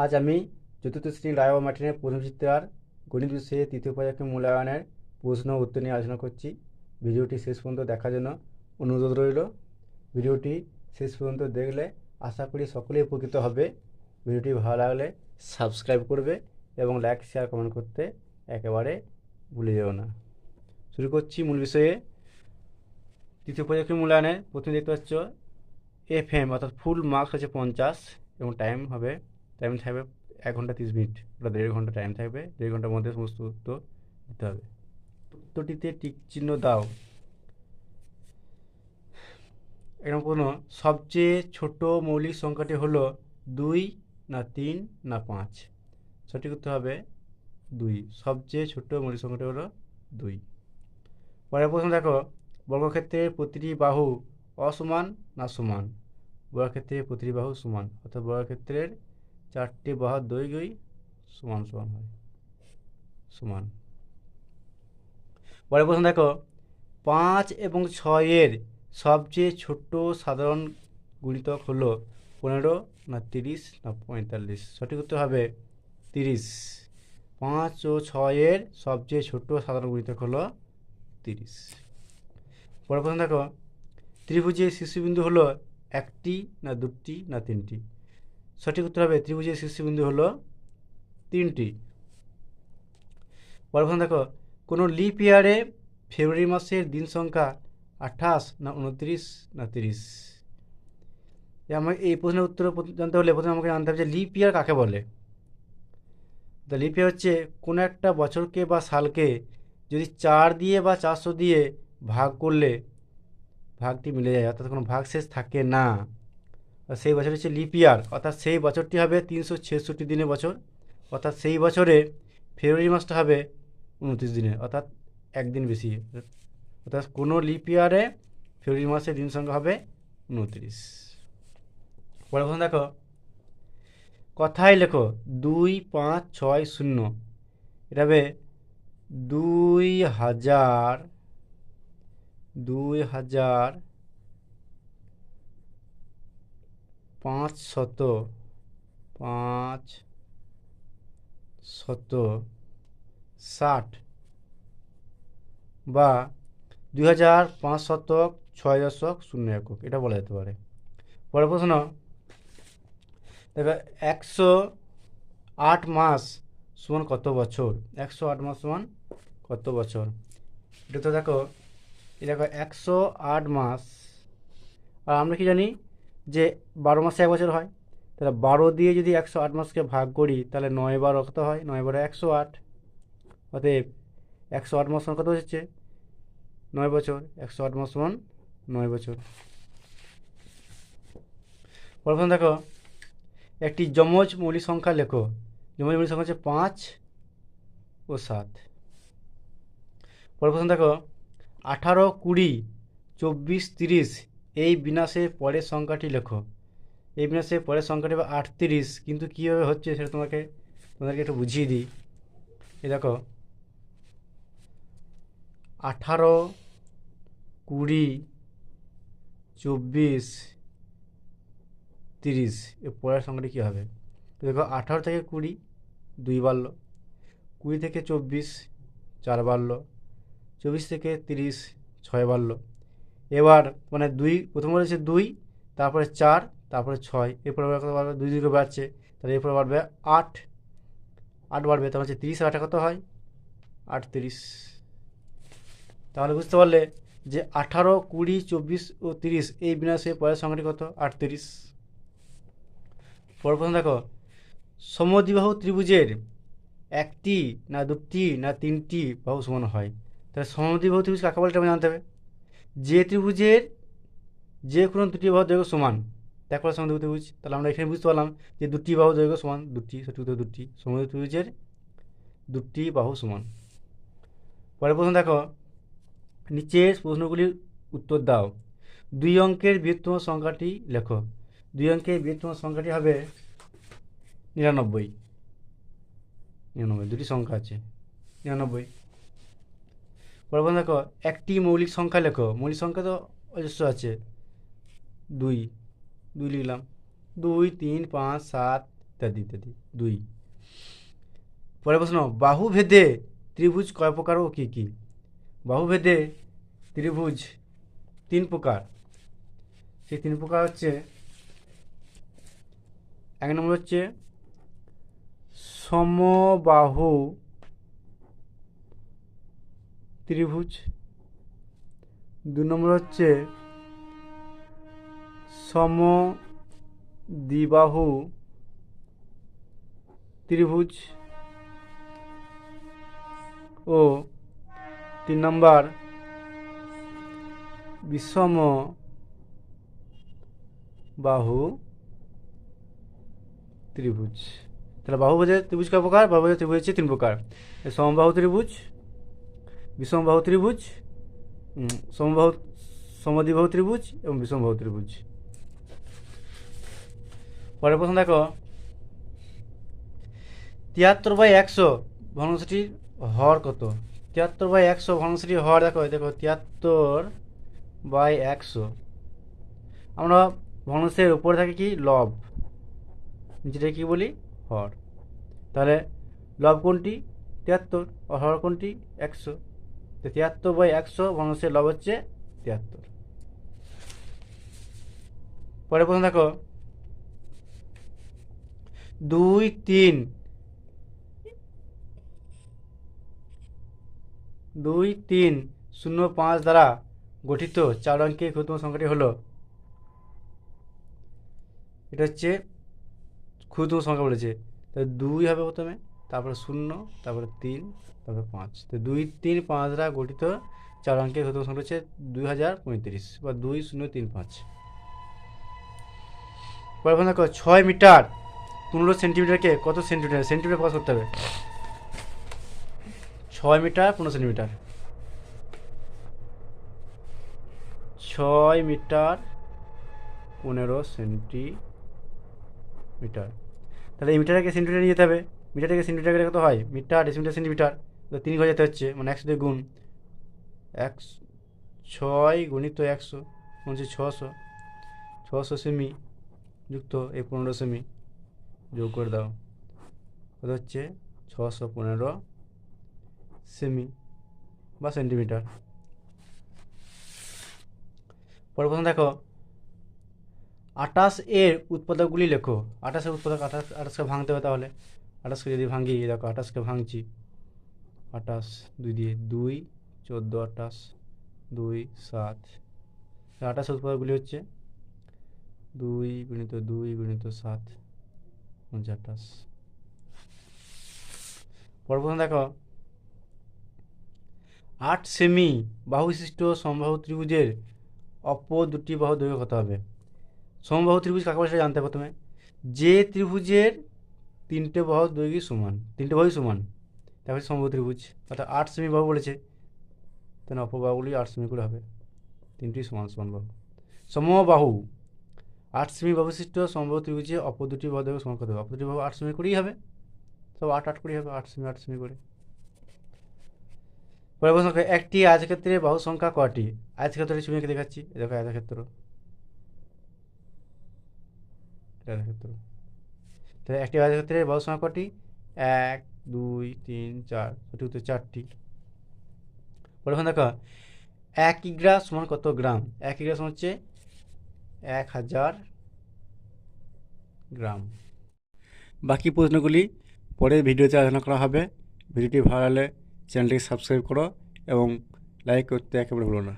আজ আমি চতুর্থ শ্রেণী রায় মার্টিনের প্রথম চিত্রার গণিত বিষয়ে তৃতীয় পর্যায়ে মূল্যায়নের প্রশ্ন উত্তর নিয়ে আলোচনা করছি। ভিডিওটি শেষ পর্যন্ত দেখার জন্য অনুরোধ রইল। ভিডিওটি শেষ পর্যন্ত দেখলে আশা করি সকলেই উপকৃত হবে। ভিডিওটি ভালো লাগলে সাবস্ক্রাইব করবে এবং লাইক শেয়ার কমেন্ট করতে একেবারে ভুলে যেও না। শুরু করছি মূল বিষয়ে। তৃতীয় পর্যায়ে মূল্যায়নে প্রথমে দেখতে পাচ্ছ FM অর্থাৎ ফুল মার্কস হচ্ছে 50 এবং টাইম থাকবে 1 ঘন্টা 30 মিনিট, ওটা 1.5 ঘন্টা টাইম থাকবে। 1.5 ঘন্টার মধ্যে সমস্ত উত্তর দিতে হবে। উত্তরটিতে টিক চিহ্ন দাও। এরকম কোনো সবচেয়ে ছোট মৌলিক সংখ্যাটি হলো 2 না 3 না 5। সঠিক উত্তর হবে 2। সবচেয়ে ছোট মৌলিক সংখ্যাটি হলো 2। পরের প্রশ্ন দেখো, বর্গক্ষেত্রের প্রতিটি বাহু অসমান না সমান? বর্গক্ষেত্রের প্রতিটি বাহু সমান, অর্থাৎ বর্গক্ষেত্রের 4টি বাহুর দৈর্ঘ্যই সমান সমান হয়, সমান। পরের প্রশ্ন দেখো, 5 এবং 6 সবচেয়ে ছোট সাধারণ গুণিতক হলো 15 না 30 না 45? সঠিক উত্তর হবে 30। 5 ও 6 সবচেয়ে ছোট সাধারণ গুণিতক হলো 30। পরের প্রশ্ন দেখো, ত্রিভুজের শীর্ষবিন্দু হলো 1টি না 2টি না 3টি? সঠিক উত্তর হবে ত্রিভুজের শীর্ষবিন্দু হলো 3টি। পরের প্রশ্ন দেখো, কোনো লিপ ইয়ারে ফেব্রুয়ারি মাসের দিন সংখ্যা 28 না 29 না 30? আমাকে এই প্রশ্নের উত্তর জানতে হলে প্রথমে আমাকে জানতে হবে যে লিপ ইয়ার কাকে বলে। তো লিপ ইয়ার হচ্ছে কোনো একটা বছরকে বা সালকে যদি 4 দিয়ে বা 400 দিয়ে ভাগ করলে ভাগটি মিলে যায়, অর্থাৎ কোনো ভাগশেষ থাকে না, সেই বছর হচ্ছে লিপ ইয়ার। অর্থাৎ সেই বছরটি হবে 366 দিনের বছর, অর্থাৎ সেই বছরে ফেব্রুয়ারি মাসটা হবে 29 দিনের, অর্থাৎ একদিন বেশি। অর্থাৎ কোনো লিপ ইয়ারে ফেব্রুয়ারি মাসের দিন সংখ্যা হবে 29। পরের প্রশ্ন দেখো, কথায় লেখো 2560। এটা হবে 2000 560 বা 2506.0 এটা বলা যেতে পারে। পরের প্রশ্ন দেখো, 108 মাস সমান কত বছর? 108 মাস সমান কত বছর? এটা তো দেখো, এই দেখো 108 মাস, আর আমরা কি জানি যে 12 মাসে 1 বছর হয়, তাহলে 12 দিয়ে যদি 108 মাসকে ভাগ করি তাহলে 9 বার কত হয়? 9 বারে 108। অতএব 108 মাস সমান কত হচ্ছে? 9 বছর। 108 মাস সমান 9 বছর। প্রথম দেখো, একটি যমজ মৌলিক সংখ্যা লেখো। যমজ মৌলিক সংখ্যা হচ্ছে 5 ও 7। প্রথম দেখো, 18, 20, 24, 30 এই বিন্যাসের পরের সংখ্যাটি লেখো। এই বিন্যাসের পরের সংখ্যাটি হবে 38, কিন্তু কীভাবে হচ্ছে সেটা তোমাদেরকে একটু বুঝিয়ে দিই। এই দেখো, 18, 20, 24, 30 এর পরের সংখ্যাটি কী হবে? দেখো, 18 থেকে 20 2 বাড়লো, 20 থেকে 24 4 বাড়লো, 24 থেকে 30 6 বাড়লো। এবার মানে 2 প্রথম বলেছে 2, তারপরে 4, তারপরে 6, এরপরে কত বাড়বে? 2 2 বাড়ছে, তাহলে এরপরে বাড়বে 8 বাড়বে, তাহলে হচ্ছে 30 আর 8 কত হয়? 38। তাহলে বুঝতে পারলে যে 18, 20, 24 ও 30 এই বিন্যাসে পরের সংখ্যাটি কত? 38। পরের প্রশ্ন দেখো, সমদ্বিবাহু ত্রিভুজের 1টি না 2টি না 3টি বাহু সমান হয়? তাহলে সমদ্বিবাহু ত্রিভুজ কাকে বলে এটা জানতে হবে। যে ত্রিভুজের যে কোনো 2টি বাহুর দৈর্ঘ্য সমান তাকে বলে সমদ্বিবাহু ত্রিভুজ। তাহলে আমরা এখানে বুঝতে পারলাম যে 2টি বাহুর দৈর্ঘ্য সমান, 2টি, সঠিক উত্তর 2টি। সমদ্বিবাহু ত্রিভুজের 2টি বাহু সমান। পরের প্রশ্ন দেখো, নিচের প্রশ্নগুলির উত্তর দাও। 2 অঙ্কের বৃহত্তম সংখ্যাটি লেখো। 2 অঙ্কের বৃহত্তম সংখ্যাটি হবে 99। 99, দুটি সংখ্যা আছে 99। পরের প্রশ্ন দেখো, একটি মৌলিক সংখ্যা লেখো। মৌলিক সংখ্যা তো অজস্র আছে, 2 লিখলাম। 2, 3, 5, 7, ইত্যাদি ইত্যাদি। 2। পরের প্রশ্ন, বাহুভেদে ত্রিভুজ কয় প্রকার ও কী কী? বাহুভেদে ত্রিভুজ 3 প্রকার। সেই 3 প্রকার হচ্ছে, 1 নম্বর হচ্ছে সমবাহু ত্রিভুজ, 2 নম্বর হচ্ছে সমদ্বিবাহু ত্রিভুজ ও 3 নম্বর বিষম বাহু ত্রিভুজ। তাহলে বাহুভেদে ত্রিভুজ কয় প্রকার? বাহুভেদে ত্রিভুজ হচ্ছে 3 প্রকার। সমবাহু ত্রিভুজ, বিষমবাহু ত্রিভুজ, সমদ্বিবাহু ত্রিভুজ এবং বিষমবাহু ত্রিভুজ। পরের প্রশ্ন দেখো, 73/100 ভগ্নাংশটির হর কত? 73/100 ভগ্নাংশটির হর দেখো, 73/100। আমরা ভগ্নাংশের উপরে থাকে কি? লব, নিচেটা কি বলি? হর। তাহলে লব কোনটি? 73, আর হর কোনটি? 100। তো 73/100 ভগ্নাংশের লব হচ্ছে 73। পরের প্রশ্ন দেখো, 2, 3 0, 5 দ্বারা গঠিত 4 অঙ্কের ক্ষুদ্রতম সংখ্যাটি হলো, এটা হচ্ছে ক্ষুদ্রতম সংখ্যা বলেছে। তাহলে 2 হবে প্রথমে, তারপরে 0, তারপরে 3, তারপরে 5। তো 2, 3, 5 দ্বারা গঠিত 4 অঙ্কের ক্ষুদ্রতম সংখ্যা হচ্ছে 2035 বা 2035। পরে দেখো, 6 মিটার 15 সেন্টিমিটারকে কত সেন্টিমিটার? সেন্টিমিটার প্রকাশ করতে হবে। 6 মিটার 15 সেন্টিমিটার, 6 মিটার 15 সেন্টিমিটার। তাহলে এই মিটারটাকে সেন্টিমিটার নিয়ে যেতে হবে। মিটারটাকে সেন্টিমিটার গেলে কত হয়? Metre decimetre centimetre. তো 3 ঘর যেতে হচ্ছে, মানে 100 দিয়ে গুণ। 6 গুণিত 100 হচ্ছে 600। 600 সেমি যুক্ত এই 15 সেমি যোগ করে দাও, কত হচ্ছে? 615 সেমি বা সেন্টিমিটার। পরের প্রশ্ন দেখো, 28 এর উৎপাদকগুলি লেখো। 28 এর উৎপাদক, 28কে ভাঙতে হবে। তাহলে 28কে যদি ভাঙি, দেখো 28কে ভাঙছি, 28 2 দিয়ে 2, 14, 28, 2, 7। 28 এর উৎপাদকগুলি হচ্ছে 2 গুণিত 2 গুণিত 7 28। পরের প্রশ্ন দেখো, 8 সেমি বাহু বিশিষ্ট সমবাহু ত্রিভুজের অপর দুটি বাহু দৈর্ঘ্য কত হবে? সমবাহু ত্রিভুজ কাকে বলে সেটা জানতে হবে প্রথমে। যে ত্রিভুজের 3টে বাহুর দৈর্ঘ্য সমান, 3টে বাহুই সমান, তারপরে সমবাহু ত্রিভুজ। অর্থাৎ 8 সেমি বাহু বলেছে, তাহলে অপর বাহুগুলি 8 সেমি করে হবে। 3টি সমান সমান বাহু। সমবাহু 8 সেমি বাহু বিশিষ্ট সমবাহু ত্রিভুজে অপর দুটি বাহু দৈর্ঘ্য সমান কত হবে? অপর দুটি বাহু 8 সেমি করেই হবে, সব 8 8 করেই হবে, 8 সেমি 8 সেমি করে। পরের প্রশ্ন, একটি আয়তক্ষেত্রের বাহু সংখ্যা কয়টি? আয়তক্ষেত্রের ছবি এঁকে দেখাচ্ছি, দেখো আয়তক্ষেত্র, আয়তক্ষেত্র। তাহলে একটি আয়তক্ষেত্রের বাহু সংখ্যা কয়টি? 1, 2, 3, 4, সঠিক উত্তর 4টি। পরের প্রশ্ন দেখো, 1 কিগ্রা সমান কত গ্রাম? 1 কিগ্রা সমান হচ্ছে 1000 গ্রাম। বাকি প্রশ্নগুলি পরের ভিডিওতে আলোচনা করা হবে। ভিডিওটি ভালো লাগলে চ্যানেলটিকে সাবস্ক্রাইব করো এবং লাইক করতে একেবারে ভুলো না।